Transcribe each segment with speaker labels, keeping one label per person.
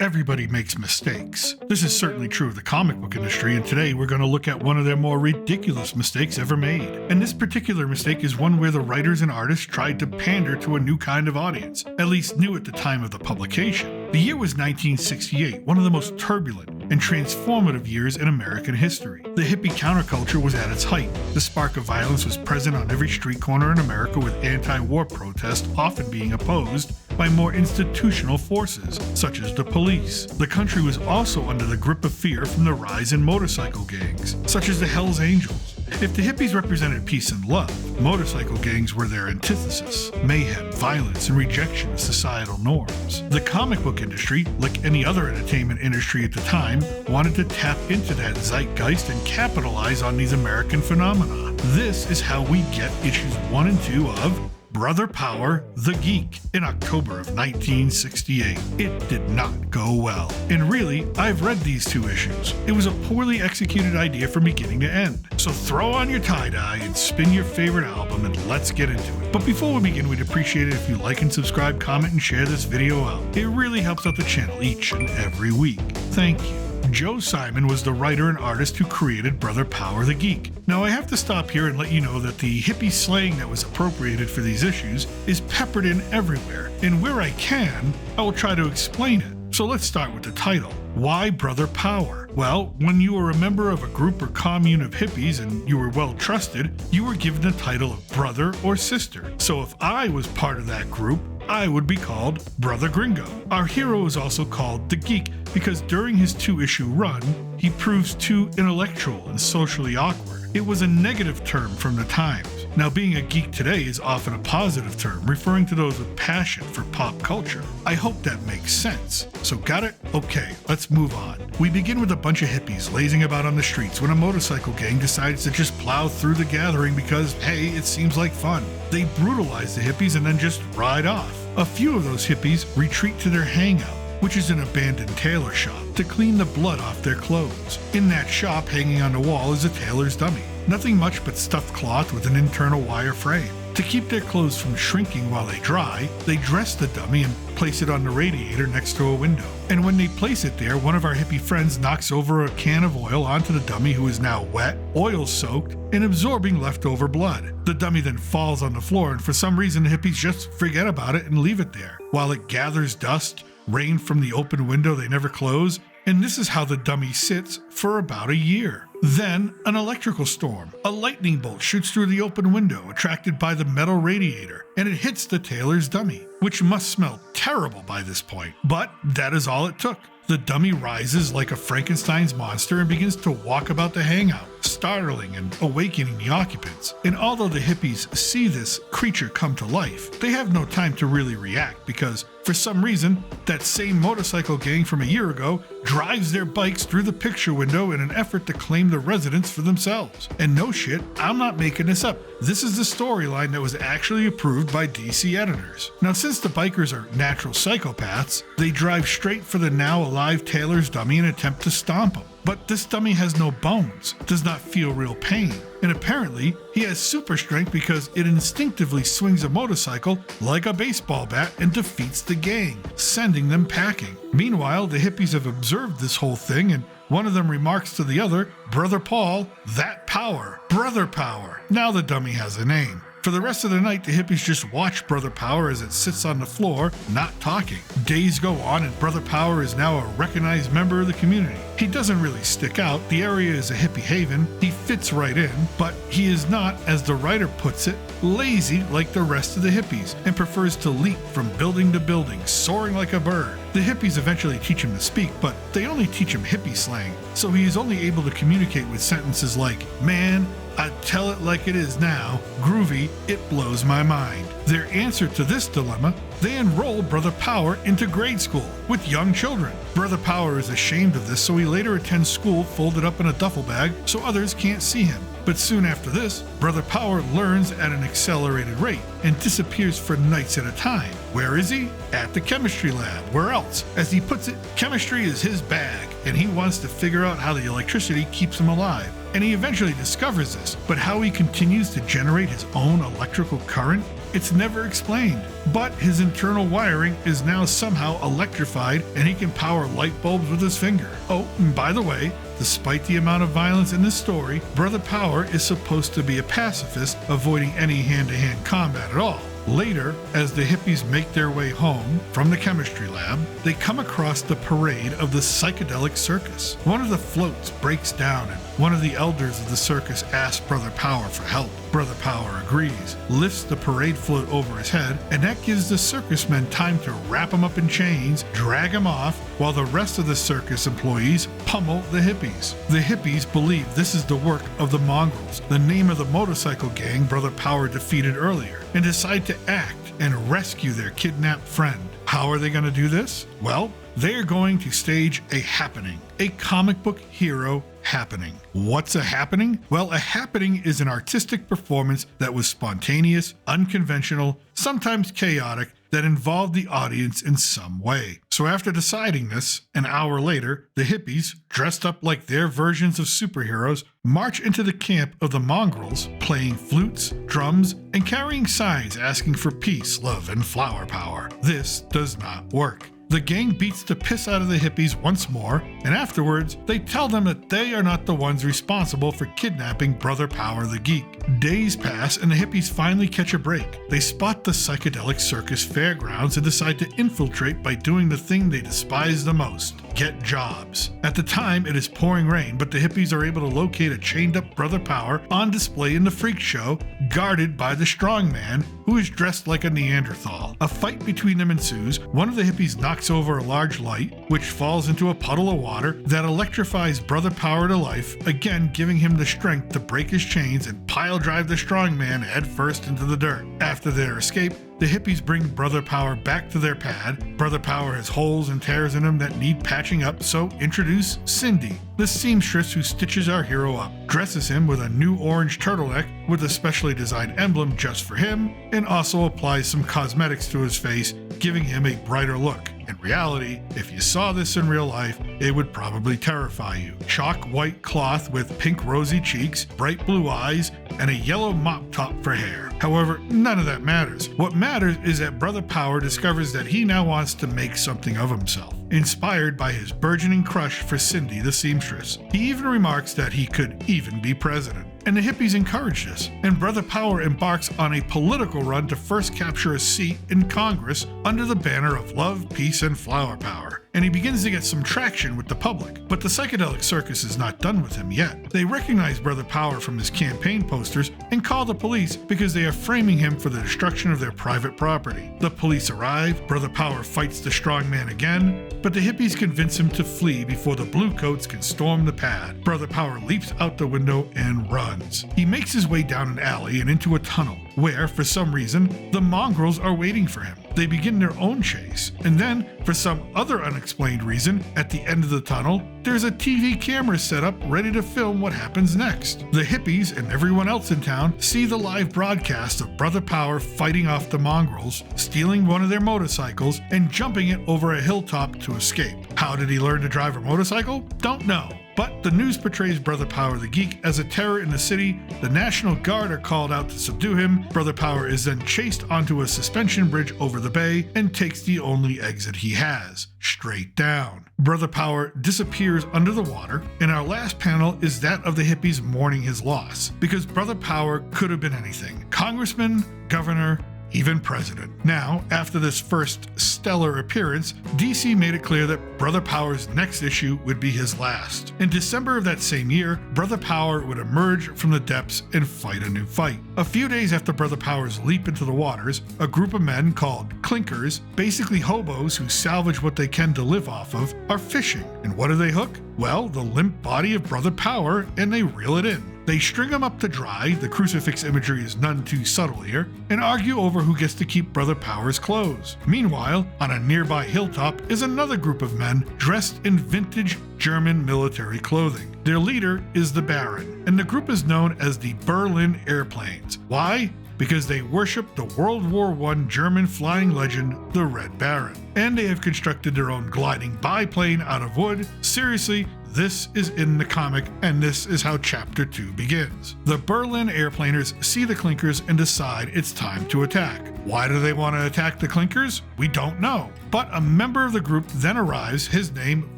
Speaker 1: Everybody makes mistakes. This is certainly true of the comic book industry, and today we're going to look at one of their more ridiculous mistakes ever made. And this particular mistake is one where the writers and artists tried to pander to a new kind of audience, at least new at the time of the publication. The year was 1968, one of the most turbulent and transformative years in American history. The hippie counterculture was at its height. The spark of violence was present on every street corner in America, with anti-war protests often being opposed by more institutional forces, such as the police. The country was also under the grip of fear from the rise in motorcycle gangs, such as the Hells Angels. If the hippies represented peace and love, motorcycle gangs were their antithesis: mayhem, violence, and rejection of societal norms. The comic book industry, like any other entertainment industry at the time, wanted to tap into that zeitgeist and capitalize on these American phenomena. This is how we get issues 1 and 2 of Brother Power, the Geek, in October of 1968. It did not go well. And really, I've read these 2 issues. It was a poorly executed idea from beginning to end. So throw on your tie-dye and spin your favorite album and let's get into it. But before we begin, we'd appreciate it if you like and subscribe, comment, and share this video out. It really helps out the channel each and every week. Thank you. Joe Simon was the writer and artist who created Brother Power the Geek. Now I have to stop here and let you know that the hippie slang that was appropriated for these issues is peppered in everywhere, and where I can, I will try to explain it. So let's start with the title. Why Brother Power? Well, when you were a member of a group or commune of hippies and you were well trusted, you were given the title of brother or sister. So if I was part of that group, I would be called Brother Gringo. Our hero is also called the Geek because during his 2-issue run, he proves too intellectual and socially awkward. It was a negative term from the times. Now, being a geek today is often a positive term, referring to those with passion for pop culture. I hope that makes sense. So got it? Okay, let's move on. We begin with a bunch of hippies lazing about on the streets when a motorcycle gang decides to just plow through the gathering because, hey, it seems like fun. They brutalize the hippies and then just ride off. A few of those hippies retreat to their hangout, which is an abandoned tailor shop, to clean the blood off their clothes. In that shop, hanging on the wall, is a tailor's dummy. Nothing much but stuffed cloth with an internal wire frame. To keep their clothes from shrinking while they dry, they dress the dummy and place it on the radiator next to a window. And when they place it there, one of our hippie friends knocks over a can of oil onto the dummy, who is now wet, oil-soaked, and absorbing leftover blood. The dummy then falls on the floor, and for some reason the hippies just forget about it and leave it there, while it gathers dust, rain from the open window they never close, and this is how the dummy sits for about a year. Then, an electrical storm. A lightning bolt shoots through the open window, attracted by the metal radiator, and it hits the tailor's dummy, which must smell terrible by this point. But that is all it took. The dummy rises like a Frankenstein's monster and begins to walk about the hangout, startling and awakening the occupants. And although the hippies see this creature come to life, they have no time to really react because, for some reason, that same motorcycle gang from a year ago drives their bikes through the picture window in an effort to claim the residence for themselves. And no shit, I'm not making this up. This is the storyline that was actually approved by DC editors. Now, since the bikers are natural psychopaths, they drive straight for the now alive tailor's dummy and attempt to stomp him. But this dummy has no bones, does not feel real pain, and apparently he has super strength because it instinctively swings a motorcycle like a baseball bat and defeats the gang, sending them packing. Meanwhile, the hippies have observed this whole thing, and one of them remarks to the other, "Brother Paul, that power, Brother Power." Now the dummy has a name. For the rest of the night, the hippies just watch Brother Power as it sits on the floor, not talking. Days go on, and Brother Power is now a recognized member of the community. He doesn't really stick out. The area is a hippie haven. He fits right in, but he is not, as the writer puts it, lazy like the rest of the hippies, and prefers to leap from building to building, soaring like a bird. The hippies eventually teach him to speak, but they only teach him hippie slang, so he is only able to communicate with sentences like, "Man, I tell it like it is now, groovy, it blows my mind." Their answer to this dilemma, they enroll Brother Power into grade school with young children. Brother Power is ashamed of this, so he later attends school folded up in a duffel bag so others can't see him. But soon after this, Brother Power learns at an accelerated rate and disappears for nights at a time. Where is he? At the chemistry lab. Where else? As he puts it, chemistry is his bag, and he wants to figure out how the electricity keeps him alive. And he eventually discovers this, but how he continues to generate his own electrical current It's never explained, but his internal wiring is now somehow electrified and he can power light bulbs with his finger. Oh, and by the way, despite the amount of violence in this story, Brother Power is supposed to be a pacifist, avoiding any hand-to-hand combat at all. Later, as the hippies make their way home from the chemistry lab, they come across the parade of the psychedelic circus. One of the floats breaks down and one of the elders of the circus asks Brother Power for help. Brother Power agrees, lifts the parade float over his head, and that gives the circus men time to wrap him up in chains, drag him off, while the rest of the circus employees pummel the hippies. The hippies believe this is the work of the Mongrels, the name of the motorcycle gang Brother Power defeated earlier, and decide to act and rescue their kidnapped friend. How are they going to do this? Well, they are going to stage a happening, a comic book hero happening. What's a happening? Well, a happening is an artistic performance that was spontaneous, unconventional, sometimes chaotic, that involved the audience in some way. So after deciding this, an hour later, the hippies, dressed up like their versions of superheroes, march into the camp of the Mongrels, playing flutes, drums, and carrying signs asking for peace, love, and flower power. This does not work. The gang beats the piss out of the hippies once more, and afterwards, they tell them that they are not the ones responsible for kidnapping Brother Power the Geek. Days pass and the hippies finally catch a break. They spot the psychedelic circus fairgrounds and decide to infiltrate by doing the thing they despise the most: get jobs. At the time, it is pouring rain, but the hippies are able to locate a chained-up Brother Power on display in the freak show, guarded by the strongman, who is dressed like a Neanderthal. A fight between them ensues. One of the hippies knocks over a large light, which falls into a puddle of water that electrifies Brother Power to life, again giving him the strength to break his chains and pile drive the strongman headfirst into the dirt. After their escape, the hippies bring Brother Power back to their pad. Brother Power has holes and tears in him that need patching up, so introduce Cindy, the seamstress who stitches our hero up, dresses him with a new orange turtleneck with a specially designed emblem just for him, and also applies some cosmetics to his face, giving him a brighter look. In reality, if you saw this in real life, it would probably terrify you. Chalk white cloth with pink rosy cheeks, bright blue eyes, and a yellow mop top for hair. However, none of that matters. What matters is that Brother Power discovers that he now wants to make something of himself, inspired by his burgeoning crush for Cindy the seamstress. He even remarks that he could even be president. And the hippies encourage this, and Brother Power embarks on a political run to first capture a seat in Congress under the banner of love, peace, and flower power. And he begins to get some traction with the public. But the psychedelic circus is not done with him yet. They recognize Brother Power from his campaign posters and call the police because they are framing him for the destruction of their private property. The police arrive, Brother Power fights the strongman again, but the hippies convince him to flee before the bluecoats can storm the pad. Brother Power leaps out the window and runs. He makes his way down an alley and into a tunnel, where, for some reason, the Mongrels are waiting for him. They begin their own chase, and then, for some other unexplained reason, at the end of the tunnel, there's a TV camera set up ready to film what happens next. The hippies and everyone else in town see the live broadcast of Brother Power fighting off the Mongrels, stealing one of their motorcycles, and jumping it over a hilltop to escape. How did he learn to drive a motorcycle? Don't know. But the news portrays Brother Power the Geek as a terror in the city. The National Guard are called out to subdue him. Brother Power is then chased onto a suspension bridge over the bay and takes the only exit he has, straight down. Brother Power disappears under the water, and our last panel is that of the hippies mourning his loss, because Brother Power could have been anything: congressman, governor, even president. Now, after this first stellar appearance, DC made it clear that Brother Power's next issue would be his last. In December of that same year, Brother Power would emerge from the depths and fight a new fight. A few days after Brother Power's leap into the waters, a group of men called clinkers, basically hobos who salvage what they can to live off of, are fishing. And what do they hook? Well, the limp body of Brother Power, and they reel it in. They string him up to dry, the crucifix imagery is none too subtle here, and argue over who gets to keep Brother Power's clothes. Meanwhile, on a nearby hilltop is another group of men dressed in vintage German military clothing. Their leader is the Baron, and the group is known as the Berlin Airplanes. Why? Because they worship the World War I German flying legend, the Red Baron. And they have constructed their own gliding biplane out of wood. Seriously, this is in the comic, and this is how Chapter 2 begins. The Berlin airplaners see the Clinkers and decide it's time to attack. Why do they want to attack the Clinkers? We don't know. But a member of the group then arrives, his name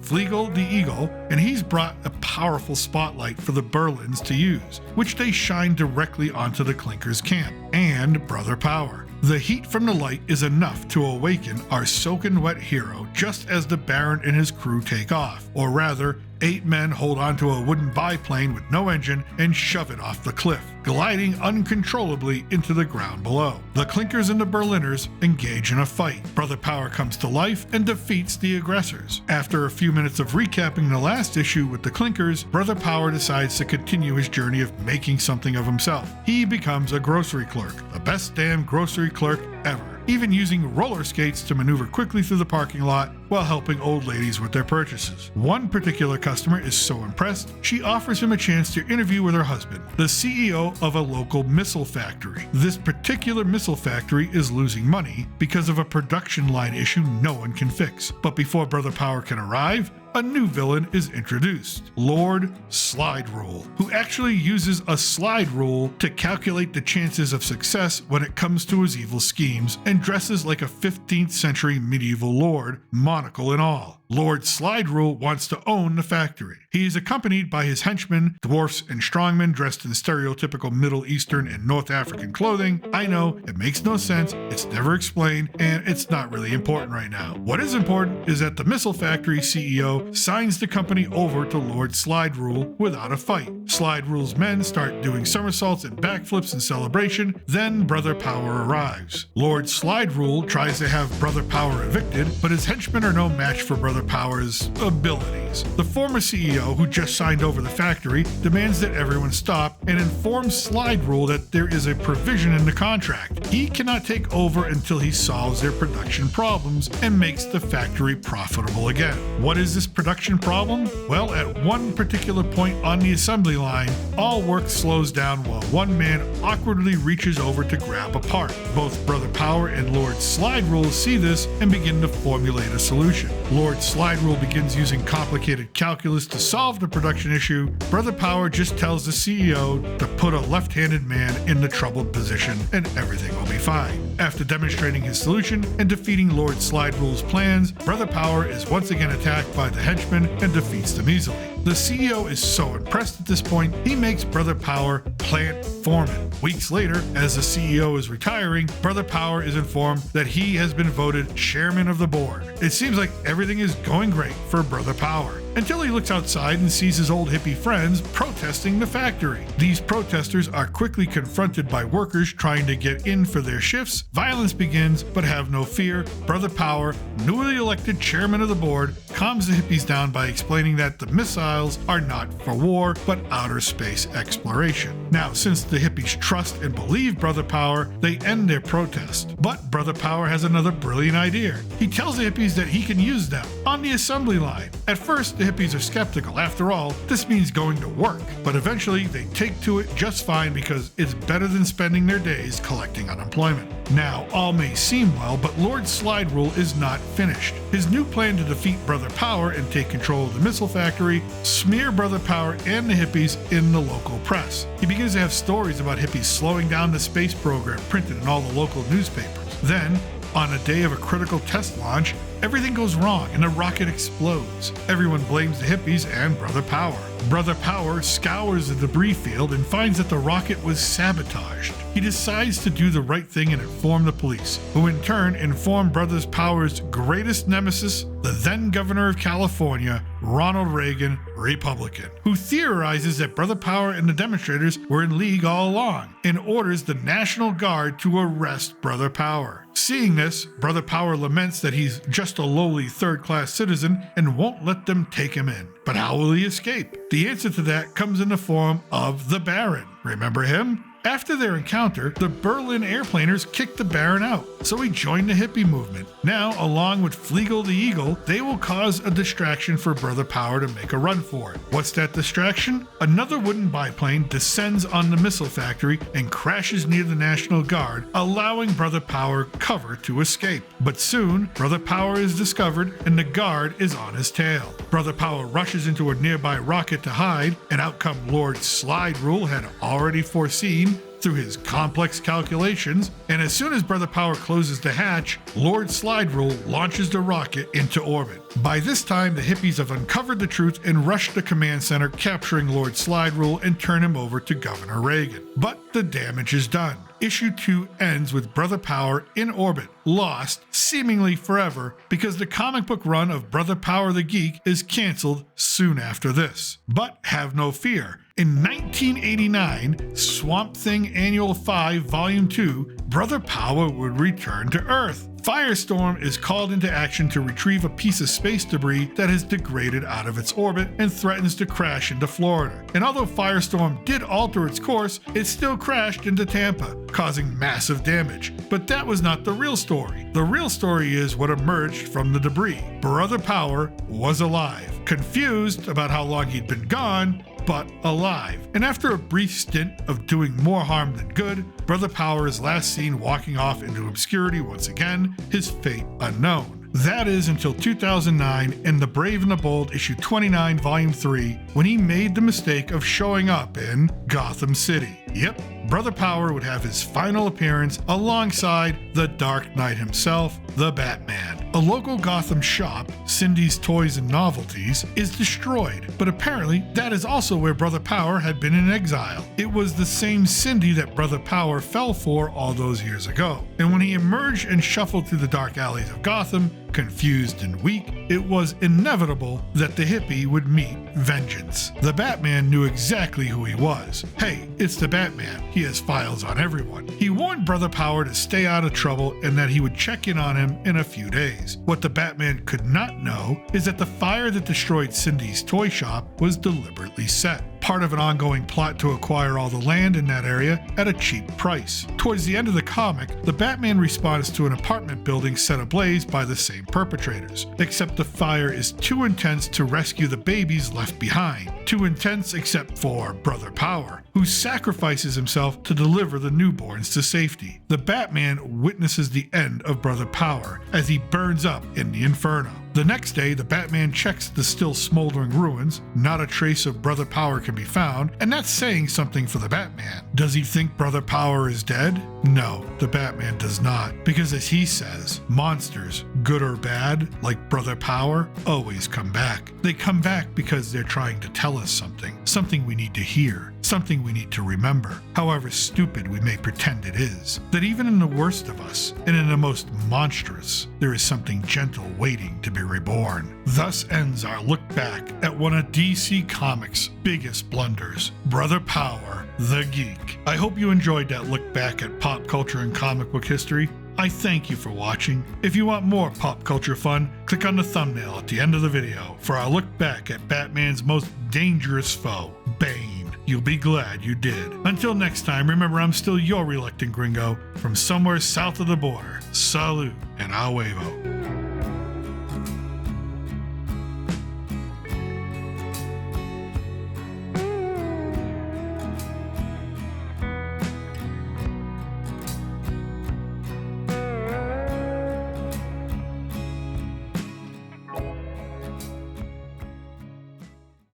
Speaker 1: Flegel the Eagle, and he's brought a powerful spotlight for the Berlins to use, which they shine directly onto the Clinkers' camp and Brother Power. The heat from the light is enough to awaken our soaking wet hero just as the Baron and his crew take off, or rather, 8 men hold onto a wooden biplane with no engine and shove it off the cliff, gliding uncontrollably into the ground below. The Clinkers and the Berliners engage in a fight. Brother Power comes to life and defeats the aggressors. After a few minutes of recapping the last issue with the Clinkers, Brother Power decides to continue his journey of making something of himself. He becomes a grocery clerk, the best damn grocery clerk ever, even using roller skates to maneuver quickly through the parking lot while helping old ladies with their purchases. One particular customer is so impressed, she offers him a chance to interview with her husband, the CEO of a local missile factory. This particular missile factory is losing money because of a production line issue no one can fix. But before Brother Power can arrive, a new villain is introduced, Lord Slide Rule, who actually uses a slide rule to calculate the chances of success when it comes to his evil schemes, and dresses like a 15th century medieval lord, monocle and all. Lord Slide Rule wants to own the factory. He is accompanied by his henchmen, dwarfs and strongmen dressed in stereotypical Middle Eastern and North African clothing. I know, it makes no sense, it's never explained, and it's not really important right now. What is important is that the missile factory CEO signs the company over to Lord Slide Rule without a fight. Slide Rule's men start doing somersaults and backflips in celebration, then Brother Power arrives. Lord Slide Rule tries to have Brother Power evicted, but his henchmen are no match for Brother Power's abilities. The former CEO, who just signed over the factory, demands that everyone stop and informs Slide Rule that there is a provision in the contract. He cannot take over until he solves their production problems and makes the factory profitable again. What is this production problem? Well, at one particular point on the assembly line, all work slows down while one man awkwardly reaches over to grab a part. Both Brother Power and Lord Slide Rule see this and begin to formulate a solution. Lord Slide Rule begins using complicated calculus to solve the production issue. Brother Power just tells the CEO to put a left-handed man in the troubled position and everything will be fine. After demonstrating his solution and defeating Lord Slide Rule's plans, Brother Power is once again attacked by the henchmen and defeats them easily. The CEO is so impressed at this point, he makes Brother Power plant foreman. Weeks later, as the CEO is retiring, Brother Power is informed that he has been voted chairman of the board. It seems like everything is going great for Brother Power, until he looks outside and sees his old hippie friends protesting the factory. These protesters are quickly confronted by workers trying to get in for their shifts. Violence begins, but have no fear. Brother Power, newly elected chairman of the board, calms the hippies down by explaining that the missiles are not for war, but outer space exploration. Now, since the hippies trust and believe Brother Power, they end their protest. But Brother Power has another brilliant idea. He tells the hippies that he can use them on the assembly line. At first, the hippies are skeptical. After all, this means going to work. But eventually, they take to it just fine because it's better than spending their days collecting unemployment. Now, all may seem well, but Lord Slide Rule is not finished. His new plan to defeat Brother Power and take control of the missile factory smear Brother Power and the hippies in the local press. He begins to have stories about hippies slowing down the space program printed in all the local newspapers. Then, on a day of a critical test launch, everything goes wrong and the rocket explodes. Everyone blames the hippies and Brother Power. Brother Power scours the debris field and finds that the rocket was sabotaged. He decides to do the right thing and inform the police, who in turn inform Brother Power's greatest nemesis, the then governor of California, Ronald Reagan, Republican, who theorizes that Brother Power and the demonstrators were in league all along, and orders the National Guard to arrest Brother Power. Seeing this, Brother Power laments that he's just a lowly third-class citizen and won't let them take him in. But how will he escape? The answer to that comes in the form of the Baron. Remember him? After their encounter, the Berlin airplaners kicked the Baron out, so he joined the hippie movement. Now, along with Flegel the Eagle, they will cause a distraction for Brother Power to make a run for it. What's that distraction? Another wooden biplane descends on the missile factory and crashes near the National Guard, allowing Brother Power cover to escape. But soon, Brother Power is discovered and the guard is on his tail. Brother Power rushes into a nearby rocket to hide, an outcome Lord Slide Rule had already foreseen through his complex calculations, and as soon as Brother Power closes the hatch, Lord Slide Rule launches the rocket into orbit. By this time, the hippies have uncovered the truth and rushed the command center, capturing Lord Slide Rule and turn him over to Governor Reagan. But the damage is done. Issue 2 ends with Brother Power in orbit, lost seemingly forever, because the comic book run of Brother Power the Geek is canceled soon after this. But have no fear. In 1989, Swamp Thing Annual 5 Volume 2, Brother Power would return to Earth. Firestorm is called into action to retrieve a piece of space debris that has degraded out of its orbit and threatens to crash into Florida. And although Firestorm did alter its course, it still crashed into Tampa, causing massive damage. But that was not the real story. The real story is what emerged from the debris. Brother Power was alive, confused about how long he'd been gone, but alive. And after a brief stint of doing more harm than good, Brother Power is last seen walking off into obscurity once again, his fate unknown. That is until 2009 in The Brave and the Bold issue 29 volume 3, when he made the mistake of showing up in Gotham City. Yep, Brother Power would have his final appearance alongside the Dark Knight himself, the Batman. A local Gotham shop, Cindy's Toys and Novelties, is destroyed, but apparently that is also where Brother Power had been in exile. It was the same Cindy that Brother Power fell for all those years ago. And when he emerged and shuffled through the dark alleys of Gotham, confused and weak, it was inevitable that the hippie would meet vengeance. The Batman knew exactly who he was. Hey, it's the Batman. He has files on everyone. He warned Brother Power to stay out of trouble and that he would check in on him in a few days. What the Batman could not know is that the fire that destroyed Cindy's toy shop was deliberately set. Part of an ongoing plot to acquire all the land in that area at a cheap price. Towards the end of the comic, the Batman responds to an apartment building set ablaze by the same perpetrators, except the fire is too intense to rescue the babies left behind. Too intense except for Brother Power, who sacrifices himself to deliver the newborns to safety. The Batman witnesses the end of Brother Power as he burns up in the inferno. The next day, the Batman checks the still smoldering ruins. Not a trace of Brother Power can be found, and that's saying something for the Batman. Does he think Brother Power is dead? No, the Batman does not, because as he says, monsters, good or bad, like Brother Power, always come back. They come back because they're trying to tell us something we need to hear, something we need to remember, however stupid we may pretend it is. That even in the worst of us, and in the most monstrous, there is something gentle waiting to be reborn. Thus ends our look back at one of DC Comics' biggest blunders, Brother Power, the Geek. I hope you enjoyed that look back at pop culture and comic book history. I thank you for watching. If you want more pop culture fun, click on the thumbnail at the end of the video for our look back at Batman's most dangerous foe, Bane. You'll be glad you did. Until next time, remember I'm still your reluctant gringo from somewhere south of the border. Salute and a huevo.